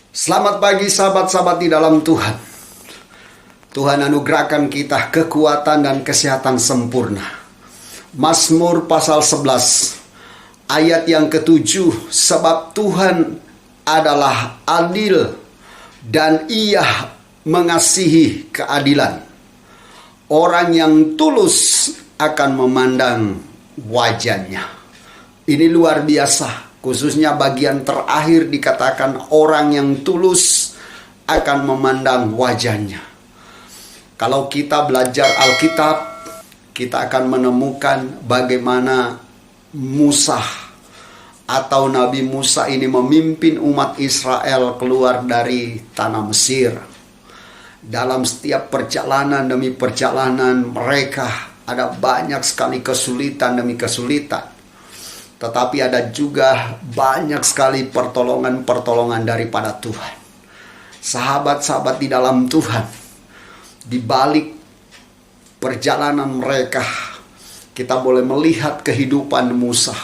Selamat pagi sahabat-sahabat di dalam Tuhan. Tuhan anugerahkan kita kekuatan dan kesehatan sempurna. Mazmur pasal 11 ayat yang ke-7. Sebab Tuhan adalah adil dan Ia mengasihi keadilan. Orang yang tulus akan memandang wajahnya. Ini luar biasa. Khususnya bagian terakhir dikatakan orang yang tulus akan memandang wajahnya. Kalau kita belajar Alkitab, kita akan menemukan bagaimana Musa atau Nabi Musa ini memimpin umat Israel keluar dari tanah Mesir. Dalam setiap perjalanan demi perjalanan mereka ada banyak sekali kesulitan demi kesulitan. Tetapi ada juga banyak sekali pertolongan-pertolongan daripada Tuhan. Sahabat-sahabat di dalam Tuhan, di balik perjalanan mereka, kita boleh melihat kehidupan Musa.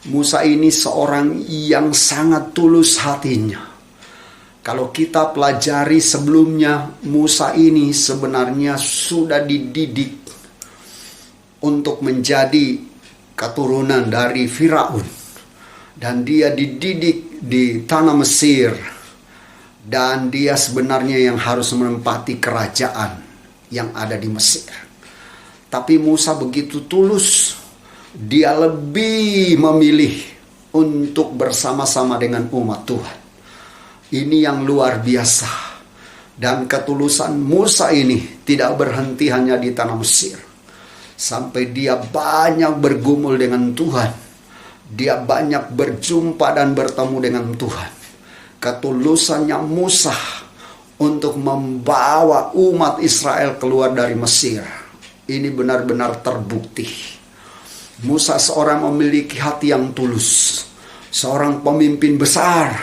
Musa ini seorang yang sangat tulus hatinya. Kalau kita pelajari sebelumnya, Musa ini sebenarnya sudah dididik untuk menjadi keturunan dari Firaun, dan dia dididik di tanah Mesir, dan dia sebenarnya yang harus menempati kerajaan yang ada di Mesir. Tapi Musa begitu tulus, dia lebih memilih untuk bersama-sama dengan umat Tuhan. Ini yang luar biasa. Dan ketulusan Musa ini tidak berhenti hanya di tanah Mesir. Sampai dia banyak bergumul dengan Tuhan. Dia banyak berjumpa dan bertemu dengan Tuhan. Ketulusannya Musa untuk membawa umat Israel keluar dari Mesir, ini benar-benar terbukti. Musa seorang memiliki hati yang tulus. Seorang pemimpin besar.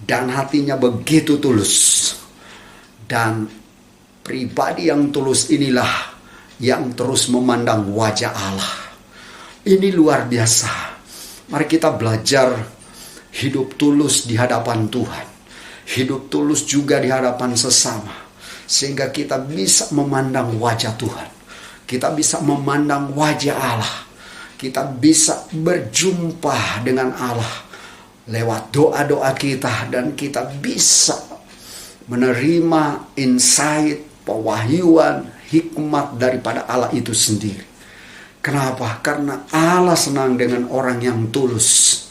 Dan hatinya begitu tulus. Dan pribadi yang tulus inilah yang terus memandang wajah Allah. Ini luar biasa. Mari kita belajar hidup tulus di hadapan Tuhan. Hidup tulus juga di hadapan sesama. Sehingga kita bisa memandang wajah Tuhan. Kita bisa memandang wajah Allah. Kita bisa berjumpa dengan Allah lewat doa-doa kita. Dan kita bisa menerima insight, pewahyuan, hikmat daripada Allah itu sendiri. Kenapa? Karena Allah senang dengan orang yang tulus.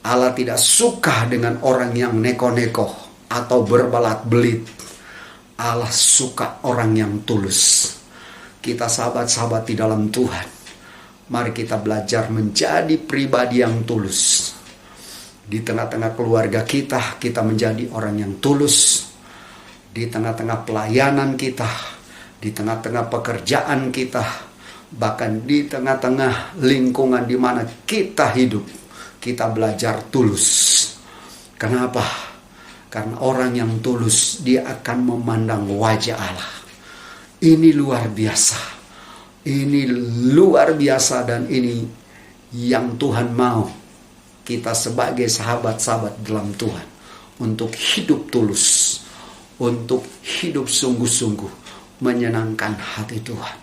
Allah tidak suka dengan orang yang neko-neko atau berbelat-belit. Allah suka orang yang tulus. Kita sahabat-sahabat di dalam Tuhan, mari kita belajar menjadi pribadi yang tulus. Di tengah-tengah keluarga kita, kita menjadi orang yang tulus. Di tengah-tengah pelayanan kita, di tengah-tengah pekerjaan kita, bahkan di tengah-tengah lingkungan di mana kita hidup, kita belajar tulus. Kenapa? Karena orang yang tulus, dia akan memandang wajah Allah. Ini luar biasa. Ini luar biasa, dan ini yang Tuhan mau kita sebagai sahabat-sahabat dalam Tuhan untuk hidup tulus, untuk hidup sungguh-sungguh menyenangkan hati Tuhan.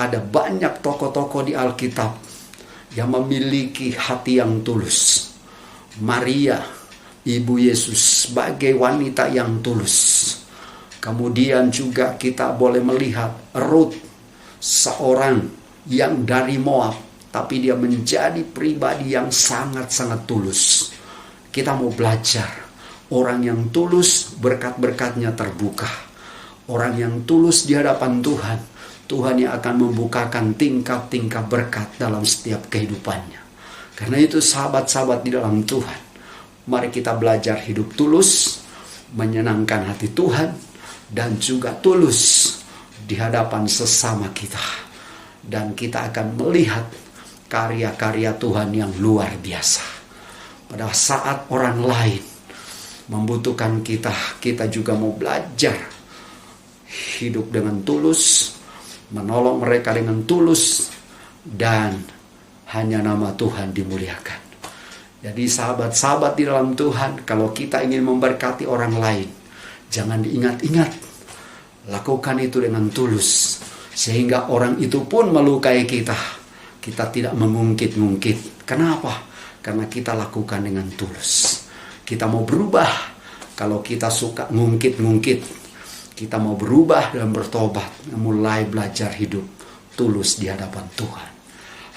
Ada banyak tokoh-tokoh di Alkitab yang memiliki hati yang tulus. Maria, ibu Yesus, sebagai wanita yang tulus. Kemudian juga kita boleh melihat Ruth, seorang yang dari Moab, tapi dia menjadi pribadi yang sangat-sangat tulus. Kita mau belajar. Orang yang tulus, berkat-berkatnya terbuka. Orang yang tulus di hadapan Tuhan, Tuhan yang akan membukakan tingkap-tingkap berkat dalam setiap kehidupannya. Karena itu sahabat-sahabat di dalam Tuhan, mari kita belajar hidup tulus, menyenangkan hati Tuhan, dan juga tulus di hadapan sesama kita. Dan kita akan melihat karya-karya Tuhan yang luar biasa. Pada saat orang lain membutuhkan kita, kita juga mau belajar hidup dengan tulus, menolong mereka dengan tulus, dan hanya nama Tuhan dimuliakan. Jadi sahabat-sahabat di dalam Tuhan, kalau kita ingin memberkati orang lain, jangan diingat-ingat. Lakukan itu dengan tulus. Sehingga orang itu pun melukai kita. Kita tidak mengungkit-ungkit. Kenapa? Karena kita lakukan dengan tulus. Kita mau berubah. Kalau kita suka ngungkit-ngungkit, kita mau berubah dan bertobat. Mulai belajar hidup tulus di hadapan Tuhan.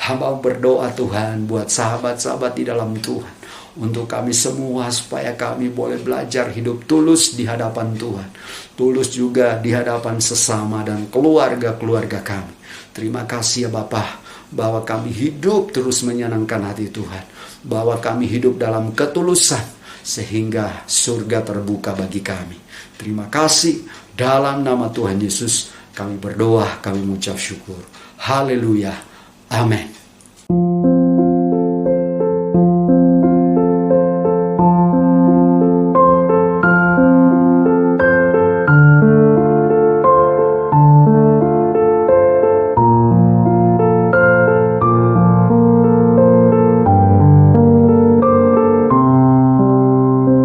Hamba berdoa Tuhan buat sahabat-sahabat di dalam Tuhan. Untuk kami semua supaya kami boleh belajar hidup tulus di hadapan Tuhan. Tulus juga di hadapan sesama dan keluarga-keluarga kami. Terima kasih ya Bapa, bahwa kami hidup terus menyenangkan hati Tuhan. Bahwa kami hidup dalam ketulusan sehingga surga terbuka bagi kami. Terima kasih, dalam nama Tuhan Yesus kami berdoa, kami mengucap syukur. Haleluya. Amin.